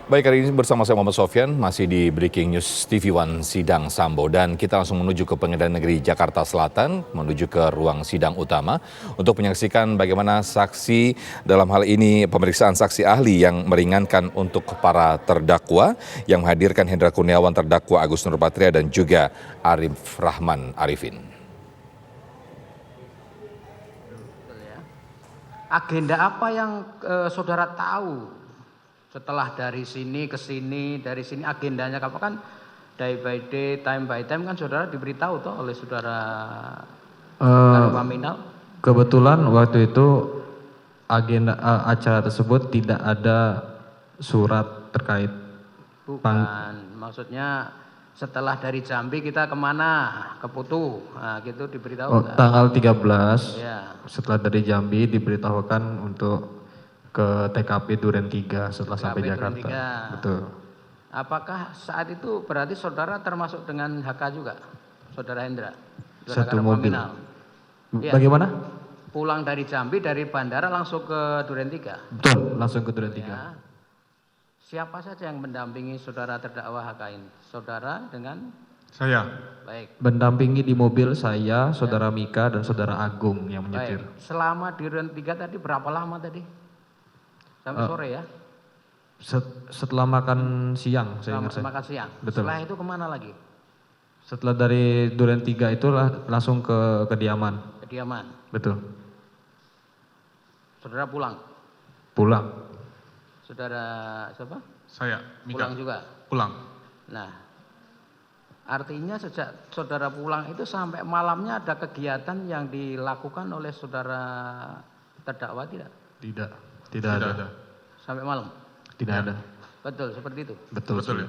Baik, hari ini bersama saya Muhammad Sofyan, masih di Breaking News TV One Sidang Sambo. Dan kita langsung menuju ke Pengadilan Negeri Jakarta Selatan, menuju ke ruang sidang utama untuk menyaksikan bagaimana saksi dalam hal ini pemeriksaan saksi ahli yang meringankan untuk para terdakwa, yang menghadirkan Hendra Kurniawan terdakwa Agus Nurpatria dan juga Arif Rahman Arifin. Agenda apa yang saudara tahu setelah dari sini ke sini, dari sini agendanya apa kan day by day, time by time kan saudara diberitahu toh oleh saudara Paminal? Kebetulan waktu itu agenda acara tersebut tidak ada surat terkait. Bukan, maksudnya setelah dari Jambi kita kemana? Ke Putu, nah gitu diberitahu. Oh, tanggal 13 ya. Setelah dari Jambi diberitahukan untuk ke TKP Duren 3 setelah sampai Jakarta. Betul. Apakah saat itu berarti saudara termasuk dengan HK juga? Saudara Hendra? Satu mobil. Ya. Bagaimana? Pulang dari Jambi, dari bandara langsung ke Duren 3? Betul, langsung ke Duren 3. Ya. Siapa saja yang mendampingi saudara terdakwa HK ini? Saudara dengan? Saya. Baik. Mendampingi di mobil saya, saudara Mika dan saudara Agung yang menyetir. Baik. Selama di Duren 3 tadi berapa lama tadi? Sampai sore ya? Setelah makan siang, saya ingat. Makan siang. Betul. Setelah itu kemana lagi? Setelah dari Duren 3 itu langsung ke kediaman. Kediaman. Betul. Saudara pulang? Pulang. Saudara siapa? Saya. Pulang juga? Pulang. Nah, artinya sejak saudara pulang itu sampai malamnya ada kegiatan yang dilakukan oleh saudara terdakwa tidak? Tidak ada. Sampai malam? Tidak ada. Betul, seperti itu? Betul ya.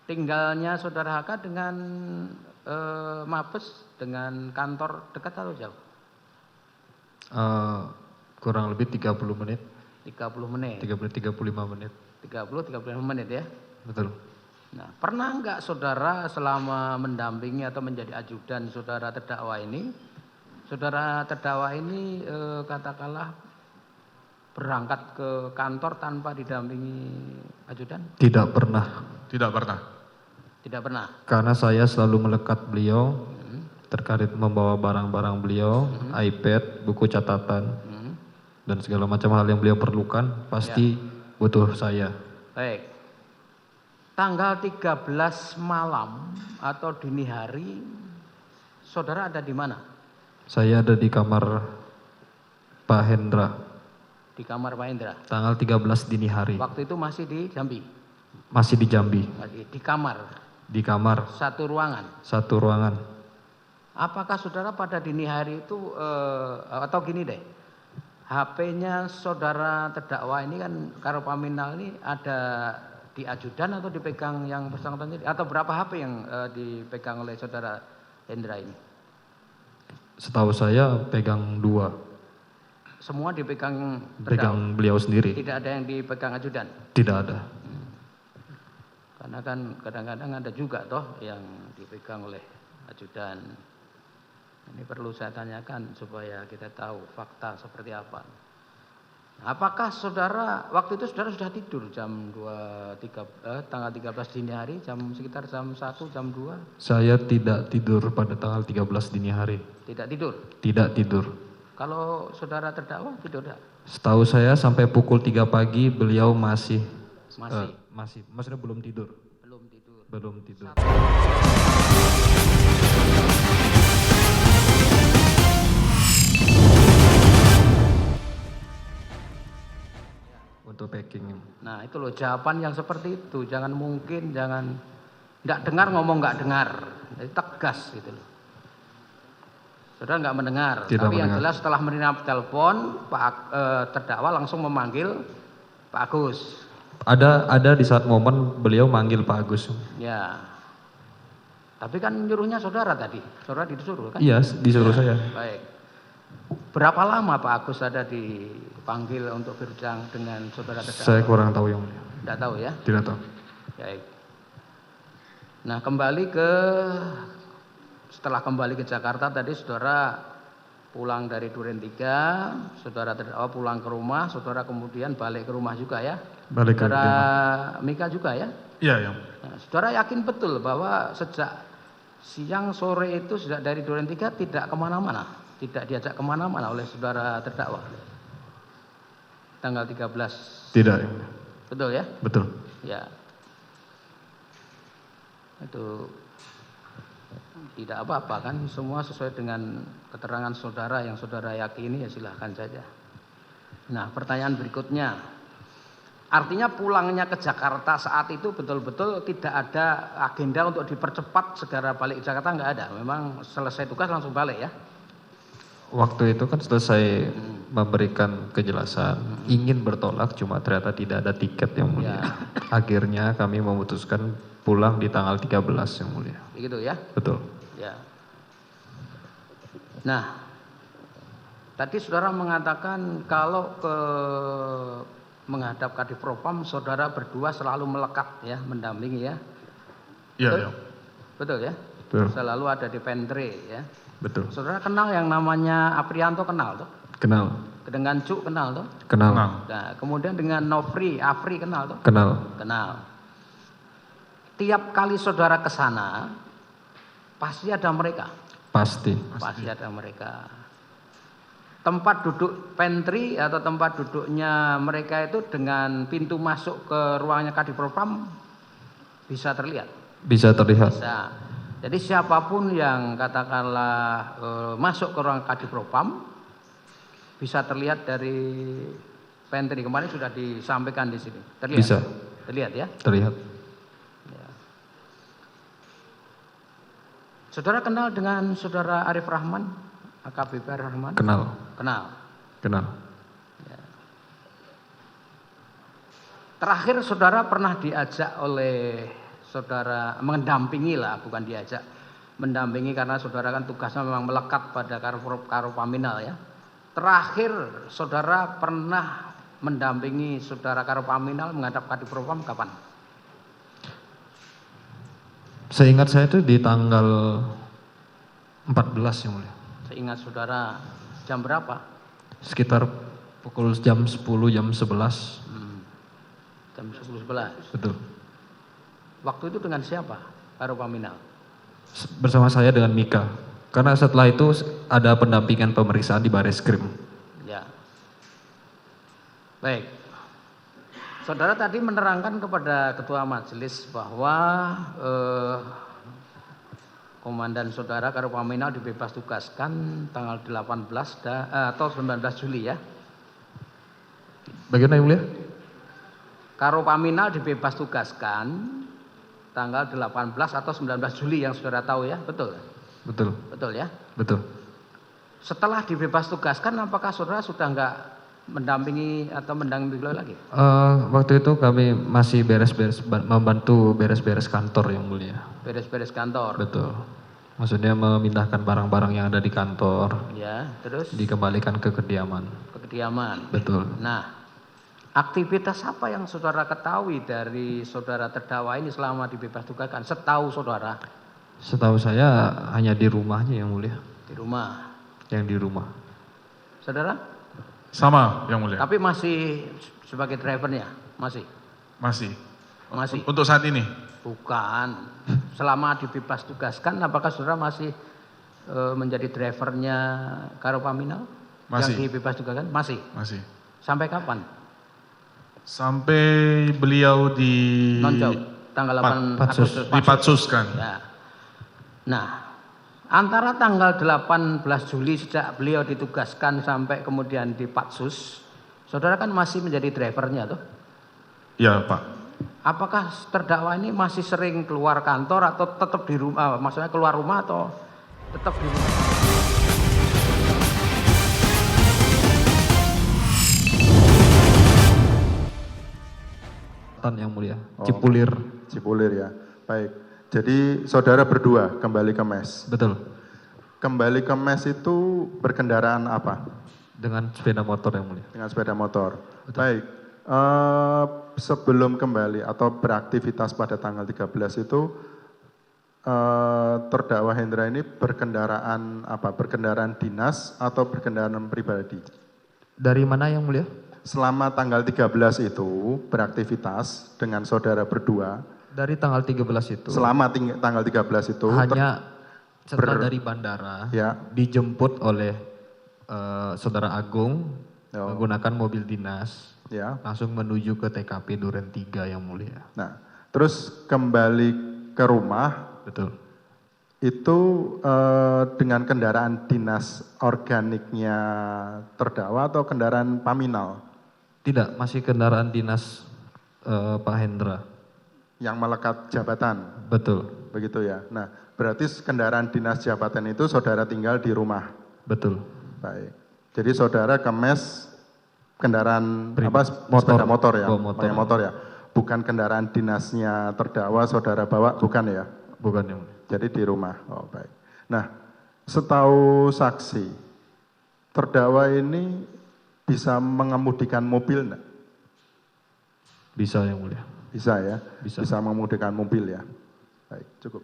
Tinggalnya saudara HK dengan Mabes, dengan kantor dekat atau jauh? Kurang lebih 30 menit. 30 menit? 35 menit. 35 menit ya? Betul. Nah, pernah enggak saudara selama mendampingi atau menjadi ajudan saudara terdakwa ini, katakanlah berangkat ke kantor tanpa didampingi ajudan? Tidak pernah. Tidak pernah. Tidak pernah? Karena saya selalu melekat beliau, terkait membawa barang-barang beliau, iPad, buku catatan, dan segala macam hal yang beliau perlukan, pasti butuh saya. Baik. Tanggal 13 malam atau dini hari, saudara ada di mana? Saya ada di kamar Pak Hendra. Di kamar Pak Hendra? Tanggal 13 dini hari. Waktu itu masih di Jambi? Masih di Jambi. Di kamar? Di kamar. Satu ruangan? Satu ruangan. Apakah saudara pada dini hari itu, atau gini deh, HP-nya saudara terdakwa ini kan, Karo Paminal ini ada di ajudan atau dipegang yang bersangkutan sendiri? Atau berapa HP yang dipegang oleh saudara Hendra ini? Setahu saya pegang 2. Semua dipegang terdakwa? Pegang beliau sendiri. Tidak ada yang dipegang ajudan? Tidak ada. Karena kan kadang-kadang ada juga toh yang dipegang oleh ajudan. Ini perlu saya tanyakan supaya kita tahu fakta seperti apa. Apakah saudara, waktu itu saudara sudah tidur jam 2, tanggal 13 dini hari, sekitar jam 1, jam 2? Saya tidak tidur pada tanggal 13 dini hari. Tidak tidur? Tidak tidur. Kalau saudara terdakwa tidur tidak? Setahu saya sampai pukul 3 pagi beliau masih. Maksudnya belum tidur. Belum tidur. Untuk packing. Nah itu loh jawaban yang seperti itu, jangan nggak dengar ngomong nggak dengar, jadi tegas gitu loh. Saudara nggak mendengar, tapi yang jelas setelah menerima telepon terdakwa langsung memanggil Pak Agus. Ada di saat momen beliau manggil Pak Agus. Ya, tapi kan nyuruhnya saudara tadi, saudara disuruh kan? Iya, disuruh saya. Baik. Berapa lama Pak Agus ada dipanggil untuk berbincang dengan saudara terdakwa? Saya kurang tahu yang mulia. Tidak tahu ya? Tidak tahu. Baik. Nah setelah kembali ke Jakarta tadi saudara pulang dari Duren 3, saudara terdakwa pulang ke rumah, saudara kemudian balik ke rumah juga ya? Balik ke Saudara kediaman. Mika juga ya? Iya, Yang Mulia. Nah, saudara yakin betul bahwa sejak siang sore itu sejak dari Duren 3 tidak kemana-mana, tidak diajak kemana-mana oleh saudara terdakwa? Tanggal 13. Tidak, Yang Mulia. Betul ya? Betul. Ya. Itu tidak apa-apa kan, semua sesuai dengan keterangan saudara yang saudara yakini, ya silahkan saja. Nah, pertanyaan berikutnya, artinya pulangnya ke Jakarta saat itu betul-betul tidak ada agenda untuk dipercepat segera balik ke Jakarta, nggak ada, memang selesai tugas langsung balik ya? Waktu itu kan selesai memberikan kejelasan, ingin bertolak, cuma ternyata tidak ada tiket, Yang Mulia. Ya. Akhirnya kami memutuskan pulang di tanggal 13, Yang Mulia. Begitu ya? Betul. Ya. Nah, tadi saudara mengatakan kalau menghadap Kadif Propam, saudara berdua selalu melekat ya, mendampingi ya. Iya, Betul? Yang. Betul ya? Betul. Selalu ada di pantry ya. Betul. Saudara kenal yang namanya Aprianto, kenal tuh? Kenal. Dengan Cuk kenal tuh? Kenal. Nah, Nah, kemudian dengan Afri kenal tuh? Kenal. Kenal. Tiap kali saudara ke sana pasti ada mereka. Pasti. Pasti ada mereka. Tempat duduk pantry atau tempat duduknya mereka itu dengan pintu masuk ke ruangnya Kadif Propam bisa terlihat. Bisa terlihat. Bisa. Jadi siapapun yang katakanlah masuk ke ruang Kadif Propam bisa terlihat dari pantry. Kemarin sudah disampaikan di sini. Terlihat. Bisa. Terlihat ya. Terlihat. Saudara kenal dengan saudara Arif Rahman, AKBP Arif Rahman? Kenal. Kenal. Kenal. Terakhir saudara pernah diajak oleh saudara, mendampingi lah, bukan diajak, mendampingi karena saudara kan tugasnya memang melekat pada Karopaminal ya. Terakhir saudara pernah mendampingi saudara Karopaminal menghadap Kadif Propam kapan? Seingat saya itu di tanggal 14, Yang Mulia. Seingat saudara jam berapa? Sekitar pukul jam 10, jam 11. Jam 10.11. Betul. Waktu itu dengan siapa Karopaminal? Bersama saya dengan Mika. Karena setelah itu ada pendampingan pemeriksaan di Bareskrim. Ya. Baik. Saudara tadi menerangkan kepada ketua majelis bahwa komandan saudara Karopaminal dibebas tugaskan tanggal 18 atau 19 Juli ya. Bagaimana, Yang Mulia? Karopaminal dibebas tugaskan tanggal 18 atau 19 Juli yang saudara tahu ya, betul? Betul. Betul ya. Betul. Setelah dibebas tugaskan, apakah saudara sudah enggak mendampingi atau mendampingi beliau lagi? Waktu itu kami masih membantu beres-beres kantor, Yang Mulia. Beres-beres kantor. Betul. Maksudnya memindahkan barang-barang yang ada di kantor, Ya, terus dikembalikan ke kediaman. ke kediaman. Betul. Nah, aktivitas apa yang saudara ketahui dari saudara terdakwa ini selama dibebas tugaskan? Setahu saudara Setahu saya hanya di rumahnya, Yang Mulia. di rumah. Yang di rumah. Saudara? sama, Yang Mulia. Tapi masih sebagai drivernya? Masih? Masih. Masih? Untuk saat ini. Bukan. Selama dibebas tugaskan, apakah saudara masih menjadi drivernya Karopaminal? Masih. Yang dibebas tugaskan? Masih? Masih. Sampai kapan? Sampai beliau di Nonjok, tanggal 8 Patsus. Agustus. dipatsuskan. Ya. Nah, antara tanggal 18 Juli sejak beliau ditugaskan sampai kemudian di Patsus, saudara kan masih menjadi drivernya tuh. Ya, Pak. Apakah terdakwa ini masih sering keluar kantor atau tetap di rumah, maksudnya keluar rumah atau tetap di rumah? Yang Mulia. Cipulir. Cipulir ya. Baik. Jadi saudara berdua kembali ke mes. Betul. Kembali ke mes itu berkendaraan apa? Dengan sepeda motor, Yang Mulia. Dengan sepeda motor. Baik. Sebelum kembali atau beraktivitas pada tanggal 13 itu terdakwa Hendra ini berkendaraan apa? Berkendaraan dinas atau berkendaraan pribadi? Dari mana, Yang Mulia? Selama tanggal 13 itu beraktivitas dengan saudara berdua. Dari tanggal 13 itu Selama tanggal 13 itu hanya setelah dari bandara Ya. dijemput oleh saudara Agung Oh. menggunakan mobil dinas ya. langsung menuju ke TKP Duren 3 yang mulia. Nah, terus kembali ke rumah Betul. itu dengan kendaraan dinas organiknya terdakwa atau kendaraan paminal Tidak, masih kendaraan dinas Pak Hendra. yang melekat jabatan, Betul, begitu ya. Nah, berarti kendaraan dinas jabatan itu saudara tinggal di rumah. betul. Baik. Jadi saudara kemes kendaraan Motor. sepeda motor ya, Bawa motor. pakai motor ya. Bukan kendaraan dinasnya terdakwa saudara bawa, bukan ya. Bukan yang mulia. Jadi di rumah. Oh, baik. Nah, setahu saksi, terdakwa ini bisa mengemudikan mobil enggak? Bisa yang mulia. Bisa ya? Bisa. Bisa mengemudikan mobil ya. Baik, cukup.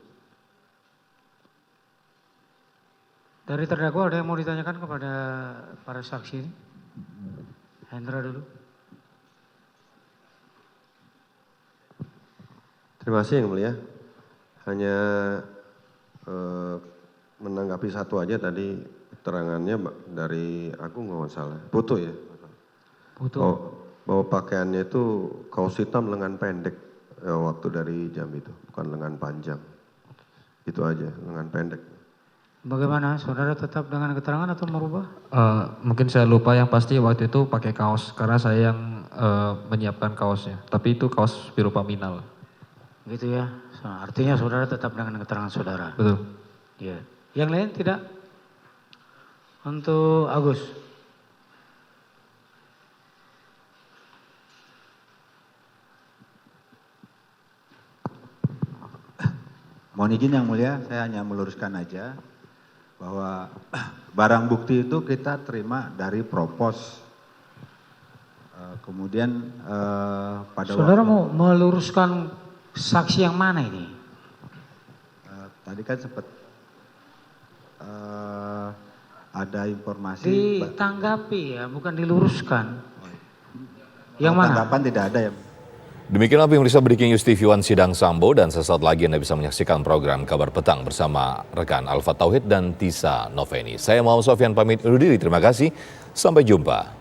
Dari terdakwa ada yang mau ditanyakan kepada para saksi ini? Hendra dulu. Terima kasih yang mulia. Hanya menanggapi satu aja tadi keterangannya dari Agung kalau nggak salah. Putu ya. Butuh. Bahwa pakaiannya itu kaos hitam lengan pendek waktu dari jam itu, bukan lengan panjang. Itu aja, lengan pendek. Bagaimana? Saudara tetap dengan keterangan atau merubah? Mungkin saya lupa, yang pasti waktu itu pakai kaos karena saya yang menyiapkan kaosnya. Tapi itu kaos biru paminal. Gitu ya. Artinya saudara tetap dengan keterangan saudara. Betul. Ya. Yang lain tidak? Untuk Agus. Mohon izin yang mulia, saya hanya meluruskan aja bahwa barang bukti itu kita terima dari propos. Kemudian pada Saudara mau meluruskan saksi yang mana ini? tadi kan sempat ada informasi. Ditanggapi ya, bukan diluruskan. Yang mana? Tanggapan tidak ada ya. Demikianlah pemirsa Breaking News TV One Sidang Sambo, dan sesaat lagi Anda bisa menyaksikan program Kabar Petang bersama rekan Alfa Tauhid dan Tisa Noveni. Saya Muhammad Sofyan pamit undur diri, terima kasih, sampai jumpa.